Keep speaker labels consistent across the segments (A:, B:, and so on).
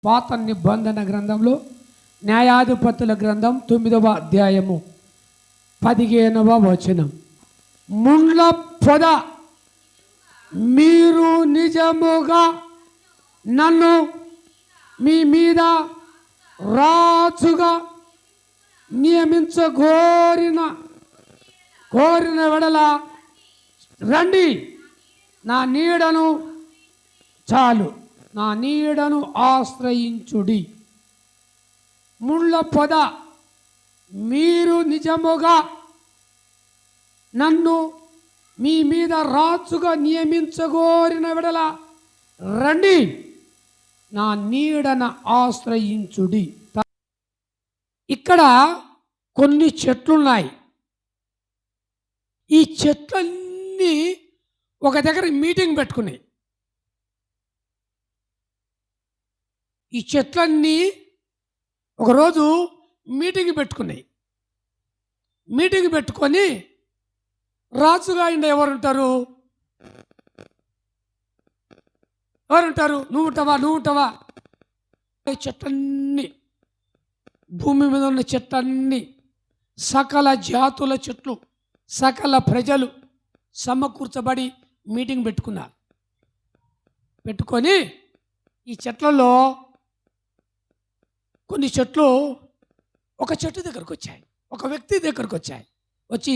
A: పాత నిబంధన గ్రంథంలో న్యాయాధిపతుల గ్రంథం 9వ అధ్యాయము 15వ వచనం. ముండ్ల పొద మీరు నిజముగా నన్ను మీ మీద రాజుగా నియమించగోరిన వెడల రండి, నా నీడను చాలు, నా నీడను ఆశ్రయించుడి. ముళ్ళ పొద మీరు నిజముగా నన్ను మీ మీద రాజుగా నియమించగోరిన వెడల రండి, నా నీడను ఆశ్రయించుడి. ఇక్కడ కొన్ని చెట్లున్నాయి. ఈ చెట్లన్నీ ఒక దగ్గర మీటింగ్ పెట్టుకున్నాయి. ఈ చెట్లన్నీ ఒకరోజు మీటింగ్ పెట్టుకున్నాయి. మీటింగ్ పెట్టుకొని రాజుగా ఆయన ఎవరుంటారు? నువ్వు ఉంటావా? చెట్లన్నీ, భూమి మీద ఉన్న చెట్లన్నీ, సకల జాతుల చెట్లు, సకల ప్రజలు సమకూర్చబడి మీటింగ్ పెట్టుకున్నారు. పెట్టుకొని ఈ చెట్లలో కొన్ని చెట్లు ఒక చెట్టు దగ్గరకు వచ్చాయి, ఒక వ్యక్తి దగ్గరకు వచ్చాయి. వచ్చి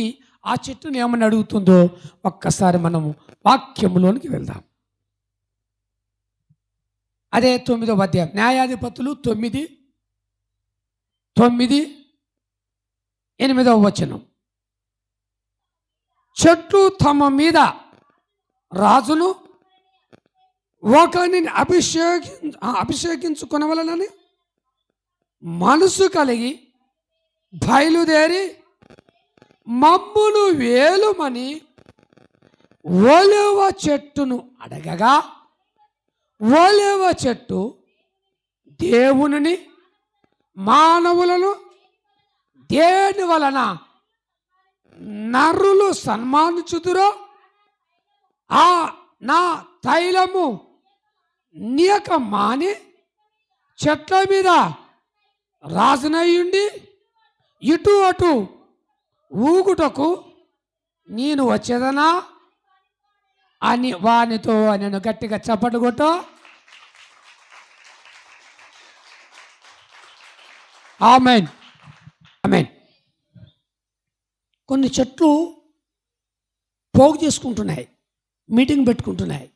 A: ఆ చెట్టుని ఏమని అడుగుతుందో ఒక్కసారి మనము వాక్యములోనికి వెళ్దాం. అదే 9వ అధ్యాయం, న్యాయాధిపతులు 9:8వ వచనం. చెట్లు తమ మీద రాజును ఒకరిని అభిషేకించుకొనవలనని మనసు కలిగి బయలుదేరి మమ్మును వేలుమని ఒలీవ చెట్టును అడగగా, ఒలీవ చెట్టు దేవునిని మానవులను దేని వలన నరులు సన్మానించుదురో ఆ నా తైలము నీక మాని చెట్ల మీద రాజునయ్యుండి ఇటు అటు ఊగుటకు నేను వచ్చేదనా అని వానితో నేను గట్టిగా చప్పట్లు కొట్టు. ఆమేన్, ఆమేన్. కొన్ని చెట్లు పోగు చేసుకుంటున్నాయి, మీటింగ్ పెట్టుకుంటున్నాయి.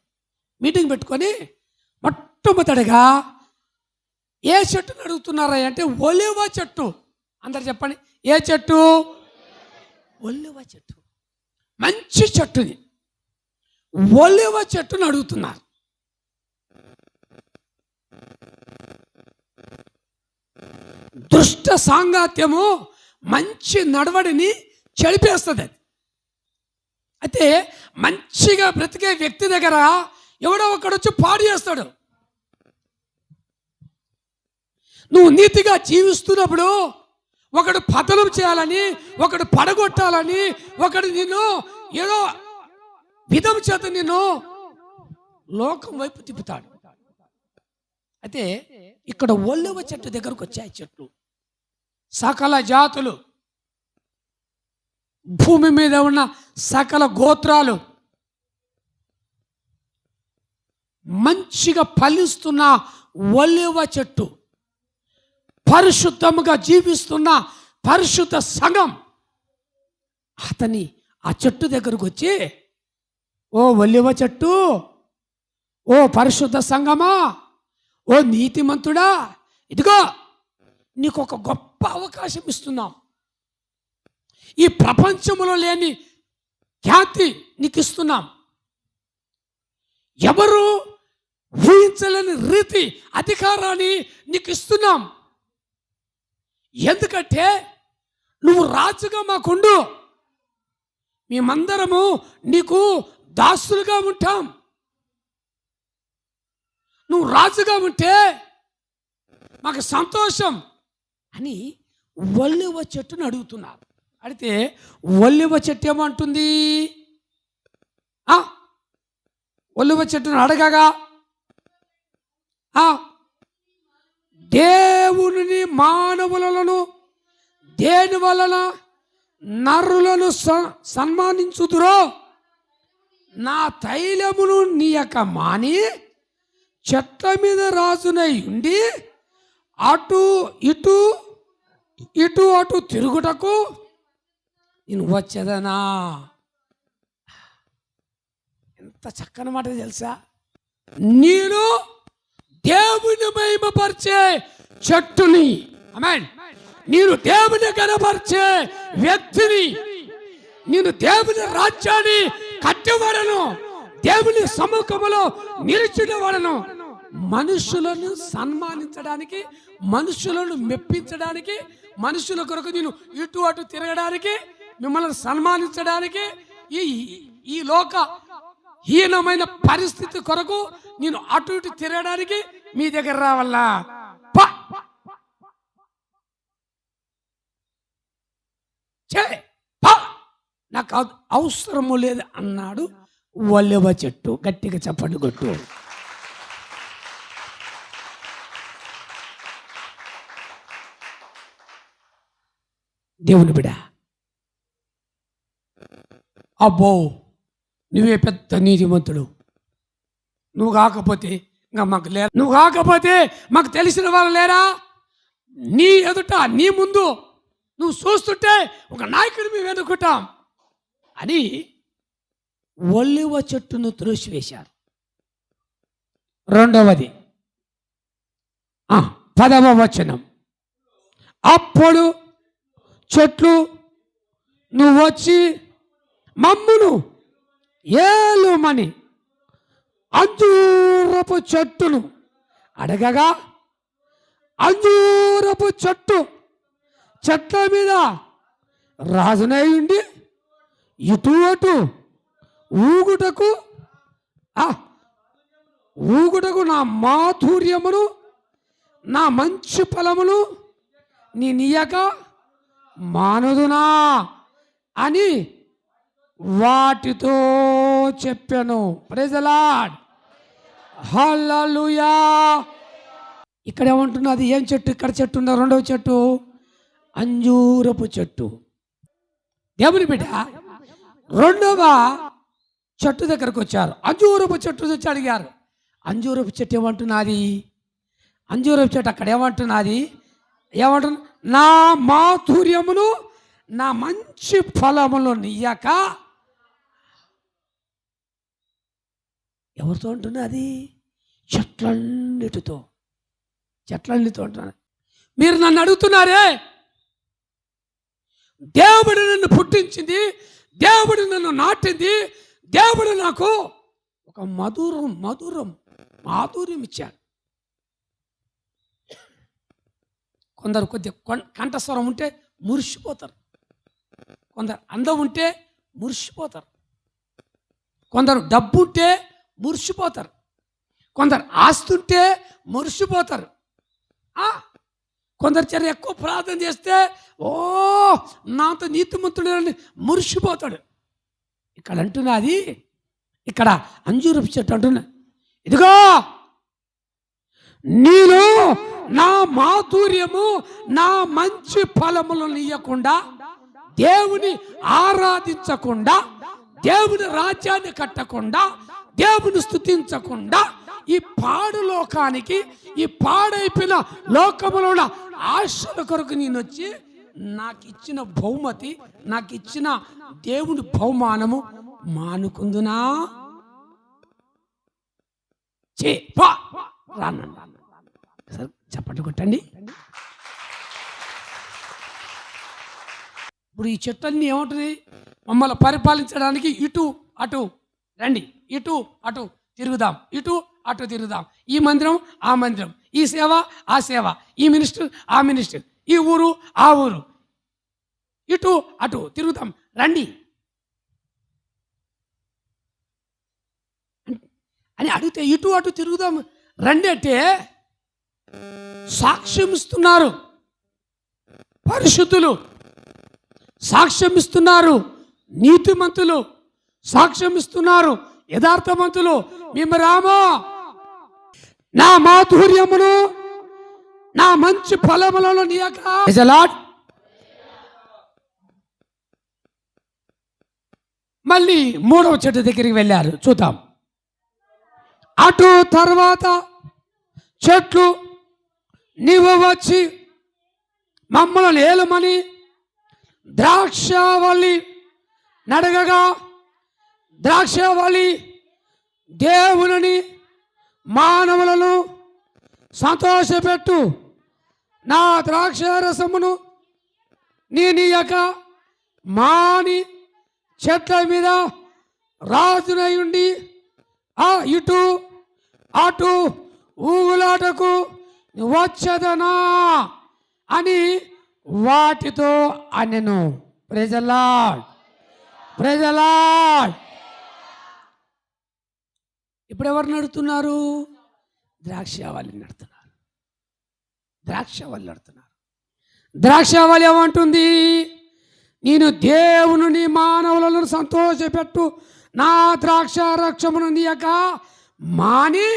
A: మీటింగ్ పెట్టుకొని మొట్టమొదటిగా ఏ చెట్టును అడుగుతున్నారా అంటే ఒలీవ చెట్టు. అందరు చెప్పండి, ఏ చెట్టు? ఒలీవ చెట్టు. మంచి చెట్టుని, ఒలీవ చెట్టును అడుగుతున్నారు. దుష్ట సాంగత్యము మంచి నడవడిని చెడిపేస్తుంది. అయితే మంచిగా బ్రతికే వ్యక్తి దగ్గర ఎవడో ఒకడొచ్చి పాడు చేస్తాడు. నువ్వు నీతిగా జీవిస్తున్నప్పుడు ఒకడు పతనం చేయాలని, ఒకడు పడగొట్టాలని, ఒకడు నిన్ను ఏదో విధం చేత నిన్ను లోకం వైపు తిప్పుతాడు. అయితే ఇక్కడ ఒలీవ చెట్టు దగ్గరకు వచ్చాయి చెట్లు, సకల జాతులు, భూమి మీద ఉన్న సకల గోత్రాలు, మంచిగా ఫలిస్తున్న ఒలీవ చెట్టు, పరిశుద్ధముగా జీవిస్తున్న పరిశుద్ధ సంఘం. అతని ఆ చెట్టు దగ్గరకు వచ్చి, ఓ ఒలీవ చెట్టు, ఓ పరిశుద్ధ సంఘమా, ఓ నీతిమంతుడా, ఇదిగో నీకు ఒక గొప్ప అవకాశం ఇస్తున్నాం. ఈ ప్రపంచంలో లేని ఖ్యాతి నీకు ఇస్తున్నాం. ఎవరు ఊహించలేని రీతి అధికారాన్ని నీకు ఇస్తున్నాం. ఎందుకంటే నువ్వు రాజుగా మాకుండు, మేమందరము నీకు దాసులుగా ఉంటాం. నువ్వు రాజుగా ఉంటే మాకు సంతోషం అని ఒలీవ చెట్టును అడుగుతున్నారు. అడిగితే ఒలీవ చెట్టు ఏమంటుంది? ఒలీవ చెట్టును అడగగా దేవుని మానవులను దేని వలన నరులను సన్మానించుదురో నా తైలమును నీయక మాని చెట్ల మీద రాజునై ఉండి అటు ఇటు తిరుగుటకు నేను వచ్చేదనా. ఎంత చక్కని మాట తెలుసా? నేను దేవుని మహిమపరిచే చెట్టుని, ఆమేన్, నేను దేవుని కనపరిచే వ్యక్తిని, నేను దేవుని రాజ్యాన్ని కట్టేవాడను, దేవుని సముఖములో నిలిచినవాడను. మనుషులను సన్మానించడానికి, మనుషులను మెప్పించడానికి, మనుషుల కొరకు నేను ఇటు అటు తిరగడానికి, మిమ్మల్ని సన్మానించడానికి, ఈ లోక హీనమైన పరిస్థితి కొరకు నేను అటు ఇటు తిరగడానికి మీ దగ్గర రావాలా? నాకు అవసరము లేదు అన్నాడు ఒలివ చెట్టు. గట్టిగా చప్పట్లు కొట్టు. దేవుని బిడ్డ, అబ్బో నువ్వే పెద్ద నీతిమంతుడు, నువ్వు కాకపోతే ఇంకా మాకు లేరా, నువ్వు కాకపోతే మాకు తెలిసిన వాళ్ళు లేరా, నీ ఎదుట నీ ముందు నువ్వు చూస్తుంటే ఒక నాయకుడు మేము ఎన్నుకుంటాం అని ఒలివ చెట్టును త్రోసివేశారు. రెండవది 10వ వచనం, అప్పుడు చెట్లు నువ్వు వచ్చి మమ్మును ఏలుమని అంజూరపు చెట్టును అడగగా, అంజూరపు చెట్ల మీద రాజునై ఉండి ఇటు అటు ఊగుటకు నా మాధుర్యమును నా మంచి ఫలమును నీ నీయక మానుదునా అని వాటితో చెప్పాను. ప్రైజ్ ది లార్డ్, హల్లెలూయా. ఇక్కడ ఏమంటున్నది? ఏం చెట్టు? ఇక్కడ చెట్టు ఉన్న రెండవ చెట్టు అంజూరపు చెట్టు. దేవుని బిడ్డ, రెండవ చెట్టు దగ్గరకు వచ్చారు. అంజూరపు చెట్టు వచ్చి అడిగారు. అంజూరపు చెట్టు ఏమంటున్నది? అంజూరపు చెట్టు అక్కడ ఏమంటున్నది? ఏమంటున్నా? నా మాధుర్యమును నా మంచి ఫలములు నీయక. ఎవరితో అంటున్నది? చెట్లన్నిటితో అంటున్నాను. మీరు నన్ను అడుగుతున్నారే, దేవుడు నన్ను పుట్టించింది, దేవుడు నన్ను నాటింది, దేవుడు నాకు ఒక మాధుర్యం ఇచ్చాడు. కొందరు కొద్దిగా కంఠస్వరం ఉంటే మురిసిపోతారు, కొందరు అందం ఉంటే మురిసిపోతారు, కొందరు డబ్బు ఉంటే మురిసిపోతారు, కొందరు ఆస్తి ఉంటే మురిసిపోతారు, కొందరు చర్య ఎక్కువ ప్రార్థన చేస్తే నాతో నీతిమంతుడు అని మురిసిపోతాడు. ఇక్కడ అంటున్నది, ఇక్కడ అంజూరపు చెట్టు అంటున్నా, ఇదిగో నీలో నా మాధుర్యము నా మంచి ఫలములను ఇయ్యకుండా, దేవుని ఆరాధించకుండా, దేవుని రాజ్యాన్ని కట్టకుండా, దేవుని స్తుతించకుండా, ఈ పాడు లోకానికి, ఈ పాడైపోయిన లోకములో ఉన్న ఆశల కొరకు నేను వచ్చి నాకు ఇచ్చిన బహుమతి, నాకు ఇచ్చిన దేవుని బహుమానము మానుకుందునా? చెప్పండి, కొట్టండి. ఇప్పుడు ఈ చెట్లన్నీ ఏమంటుంది? మమ్మల్ని పరిపాలించడానికి ఇటు అటు రండి, ఇటు అటు తిరుగుదాం, ఇటు అటు తిరుగుదాం, ఈ మందిరం ఆ మందిరం, ఈ సేవ ఆ సేవ, ఈ మినిస్టర్ ఆ మినిస్టర్, ఈ ఊరు ఆ ఊరు, ఇటు అటు తిరుగుదాం రండి అని అడిగితే, ఇటు అటు తిరుగుదాం రండి అంటే సాక్ష్యం ఇస్తున్నారు పరిశుద్ధులు, సాక్ష్యం ఇస్తున్నారు నీతిమంతులు, సాక్ష్యం ఇస్తున్నారు యథార్థవంతులు. మేము రామో నా మాధుర్యమును నా మంచి ఫలములను నీయక. Praise the lord. మళ్ళీ 3వ చెట్టు దగ్గరికి వెళ్ళారు, చూద్దాం. అటు తర్వాత చెట్లు నీవు వచ్చి మమ్మల్ని ఏలుమని ద్రాక్షవల్లి నడగగా, ద్రాక్షవల్లి దేవుని మానవులను సంతోషపెట్టు, నా ద్రాక్షరసమును నీయక మాని చెట్ల మీద రాజునై ఉండి ఇటు అటు ఊగులాటకు వచ్చదనా అని వాటితో అనెను. Praise the Lord. Praise the Lord. ఇప్పుడు ఎవరు నడుతున్నారు? ద్రాక్షవల్లి నడుతున్నారు. ద్రాక్షవల్లి నడుతున్నారు. ద్రాక్షవల్లి ఏమంటుంది? నేను దేవుని మానవులను సంతోషపెట్టు, నా ద్రాక్ష రక్షమును నీయక మాని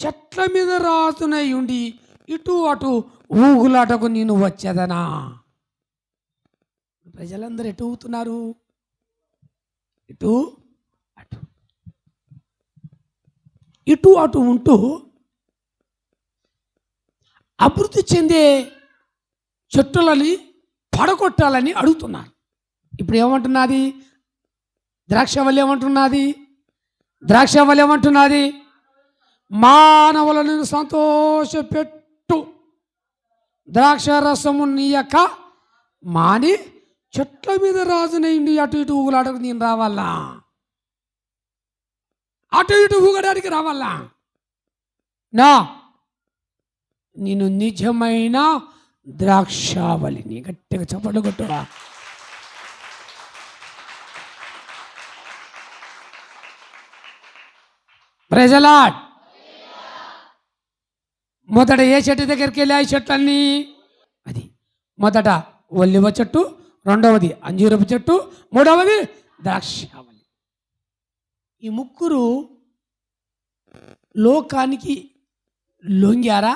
A: చెట్ల మీద రాజునై ఉండి ఇటు అటు ఊగులాటకు నేను వచ్చేదనా. ప్రజలందరూ ఎటు ఊగుతున్నారు? ఇటు అటు ఇటు అటు ఉంటూ అభివృద్ధి చెందే చెట్టులని పడగొట్టాలని అడుగుతున్నారు. ఇప్పుడు ఏమంటున్నది ద్రాక్షవల్లి? ఏమంటున్నది ద్రాక్షవల్లి? ఏమంటున్నది? మానవులను సంతోషపెట్టు, ద్రాక్షరసము నీయక మాని చెట్ల మీద రాజునైండి అటు ఇటు ఊగులాడకు నేను రావాలా? అటు ఇటు ఊగడానికి రావాలా? నా నేను నిజమైన ద్రాక్షవల్లిని. గట్టిగా చప్పట్లు కొట్టురా. Praise the lord. మొదట ఏ చెట్టు దగ్గరికి వెళ్ళి ఆ చెట్లన్నీ? అది మొదట ఒలివ చెట్టు, రెండవది అంజూరపు చెట్టు, మూడవది ద్రాక్షవల్లి. ఈ ముగ్గురు లోకానికి లొంగారా?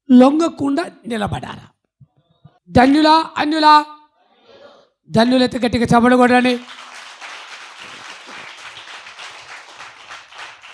A: లొంగకుండా నిలబడారా? ధన్యులా అన్యులా? ధన్యులైతే గట్టిగా చప్పట్లు కొట్టండి.